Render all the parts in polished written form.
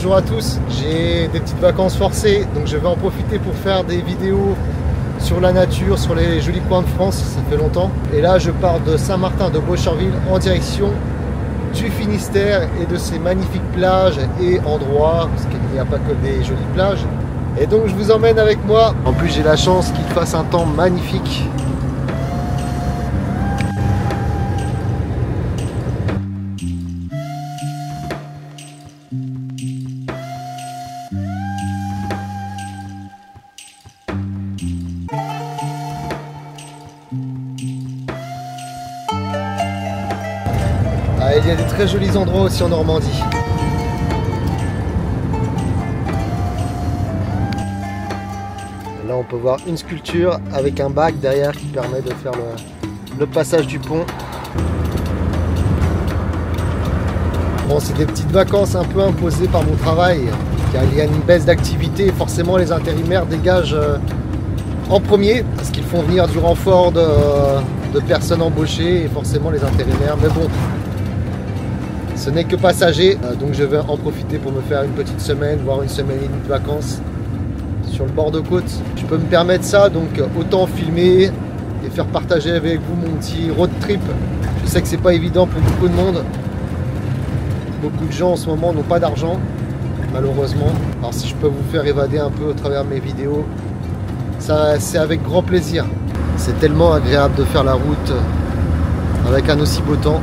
Bonjour à tous, j'ai des petites vacances forcées, donc je vais en profiter pour faire des vidéos sur la nature, sur les jolis coins de France, ça fait longtemps. Et là je pars de Saint-Martin de Beaucherville en direction du Finistère et de ces magnifiques plages et endroits, parce qu'il n'y a pas que des jolies plages. Et donc je vous emmène avec moi. En plus j'ai la chance qu'il fasse un temps magnifique. Il y a des très jolis endroits aussi en Normandie. Là on peut voir une sculpture avec un bac derrière qui permet de faire le passage du pont. Bon, c'est des petites vacances un peu imposées par mon travail car il y a une baisse d'activité et forcément les intérimaires dégagent en premier parce qu'ils font venir du renfort de personnes embauchées et forcément les intérimaires. Mais bon, ce n'est que passager, donc je vais en profiter pour me faire une petite semaine, voire une semaine et demie de vacances sur le bord de côte. Je peux me permettre ça, donc autant filmer et faire partager avec vous mon petit road trip. Je sais que c'est pas évident pour beaucoup de monde. Beaucoup de gens en ce moment n'ont pas d'argent, malheureusement. Alors si je peux vous faire évader un peu au travers de mes vidéos, ça c'est avec grand plaisir. C'est tellement agréable de faire la route avec un aussi beau temps.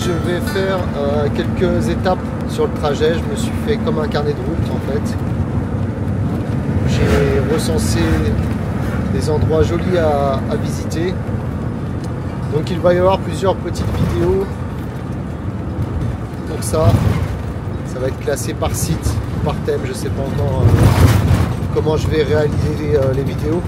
Je vais faire quelques étapes sur le trajet. Je me suis fait comme un carnet de route en fait. J'ai recensé des endroits jolis à visiter. Donc il va y avoir plusieurs petites vidéos pour ça. Ça va être classé par site, par thème. Je ne sais pas encore comment je vais réaliser les vidéos.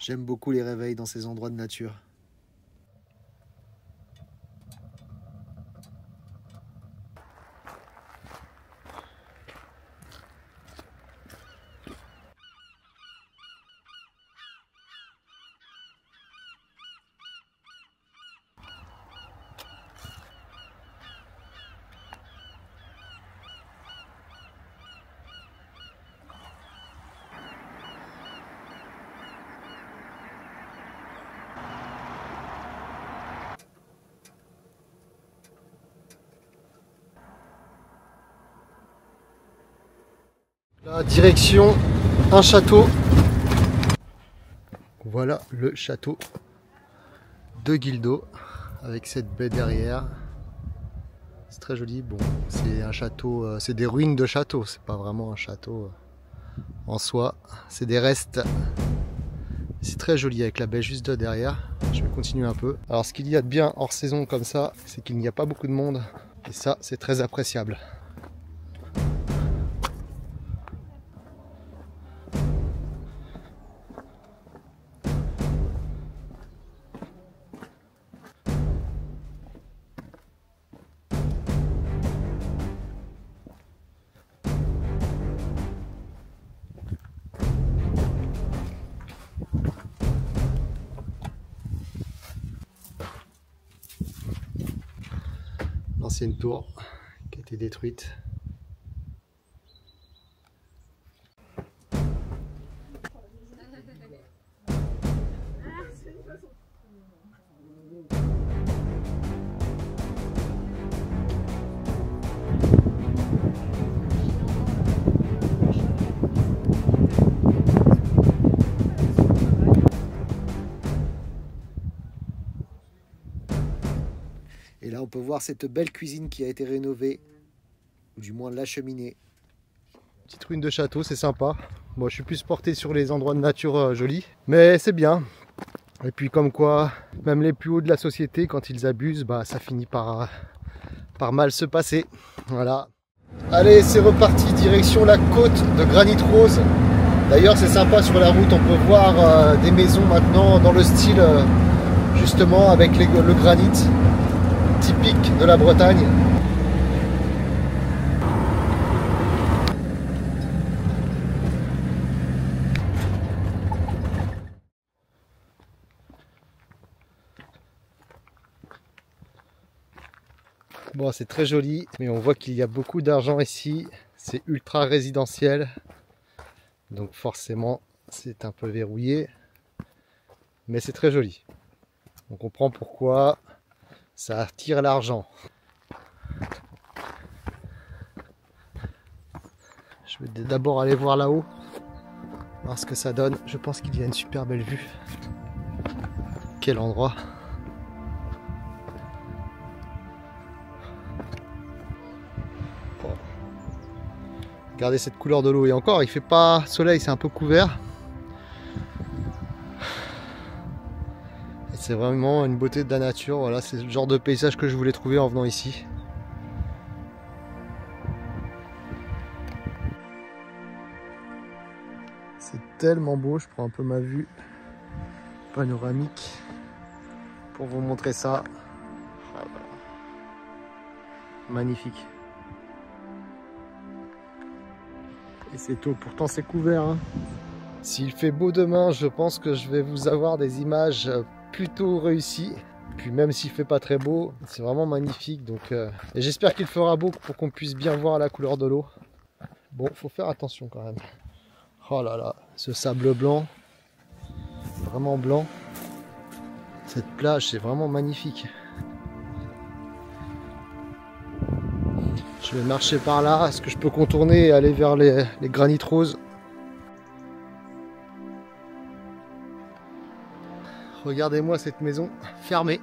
J'aime beaucoup les réveils dans ces endroits de nature. La direction, un château. Voilà le château de Guildo avec cette baie derrière. C'est très joli. Bon, c'est un château, c'est des ruines de château, c'est pas vraiment un château en soi. C'est des restes. C'est très joli avec la baie juste de derrière. Je vais continuer un peu. Alors ce qu'il y a de bien hors saison comme ça, c'est qu'il n'y a pas beaucoup de monde. Et ça, c'est très appréciable. ancienne tour qui a été détruite. Et là on peut voir cette belle cuisine qui a été rénovée, ou du moins la cheminée. Petite ruine de château, c'est sympa. Moi je suis plus porté sur les endroits de nature jolis, mais c'est bien. Et puis comme quoi, même les plus hauts de la société, quand ils abusent, bah, ça finit par mal se passer. Voilà. Allez, c'est reparti, direction la côte de Granit Rose. D'ailleurs c'est sympa, sur la route on peut voir des maisons maintenant dans le style justement avec le granit typique de la Bretagne. Bon, c'est très joli, mais on voit qu'il y a beaucoup d'argent ici. C'est ultra résidentiel, donc forcément c'est un peu verrouillé, mais c'est très joli. On comprend pourquoi ça attire l'argent. Je vais d'abord aller voir là-haut, voir ce que ça donne. Je pense qu'il y a une super belle vue. Quel endroit! Bon. Regardez cette couleur de l'eau, et encore il fait pas soleil, c'est un peu couvert. C'est vraiment une beauté de la nature. Voilà, c'est le genre de paysage que je voulais trouver en venant ici. C'est tellement beau, je prends un peu ma vue panoramique pour vous montrer ça. Magnifique. Et c'est tôt, pourtant c'est couvert, hein. S'il fait beau demain, je pense que je vais vous avoir des images plutôt réussies. Puis même s'il fait pas très beau, c'est vraiment magnifique. Donc, et j'espère qu'il fera beau pour qu'on puisse bien voir la couleur de l'eau. Bon, faut faire attention quand même. Oh là là, ce sable blanc, vraiment blanc. Cette plage, c'est vraiment magnifique. Je vais marcher par là. Est-ce que je peux contourner et aller vers les Granit Rose? Regardez-moi cette maison fermée.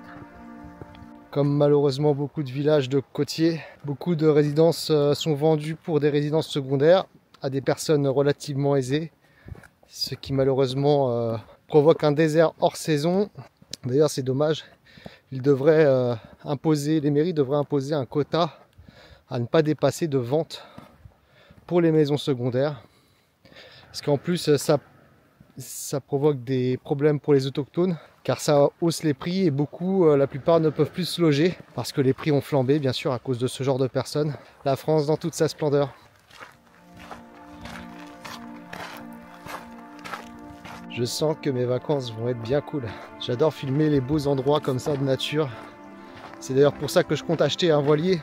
Comme malheureusement beaucoup de villages de côtiers, beaucoup de résidences sont vendues pour des résidences secondaires à des personnes relativement aisées, ce qui malheureusement provoque un désert hors saison. D'ailleurs c'est dommage, ils devraient les mairies devraient imposer un quota à ne pas dépasser de vente pour les maisons secondaires, parce qu'en plus ça provoque des problèmes pour les autochtones, car ça hausse les prix et la plupart ne peuvent plus se loger parce que les prix ont flambé, bien sûr, à cause de ce genre de personnes. La France dans toute sa splendeur. Je sens que mes vacances vont être bien cool. J'adore filmer les beaux endroits comme ça de nature. C'est d'ailleurs pour ça que je compte acheter un voilier.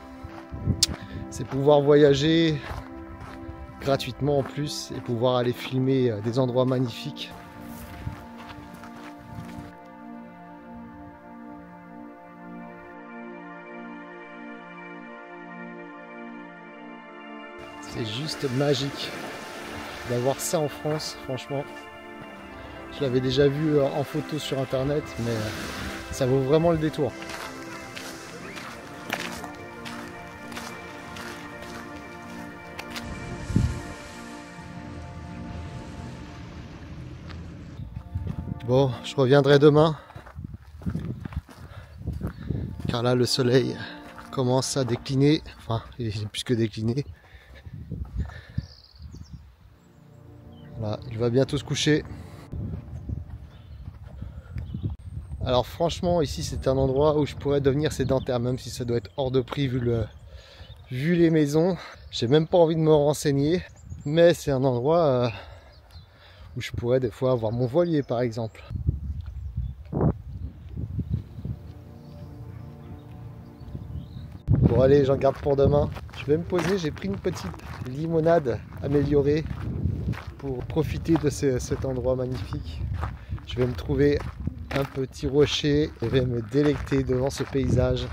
C'est pouvoir voyager gratuitement en plus et pouvoir aller filmer des endroits magnifiques. C'est juste magique d'avoir ça en France, franchement. Je l'avais déjà vu en photo sur internet, mais ça vaut vraiment le détour. Bon, je reviendrai demain, car là le soleil commence à décliner, enfin il est plus que décliné. Voilà, il va bientôt se coucher. Alors franchement ici c'est un endroit où je pourrais devenir sédentaire, même si ça doit être hors de prix vu les maisons. J'ai même pas envie de me renseigner, mais c'est un endroit où je pourrais des fois avoir mon voilier par exemple. Bon allez, j'en garde pour demain. Je vais me poser, j'ai pris une petite limonade améliorée pour profiter de cet endroit magnifique. Je vais me trouver un petit rocher et vais me délecter devant ce paysage.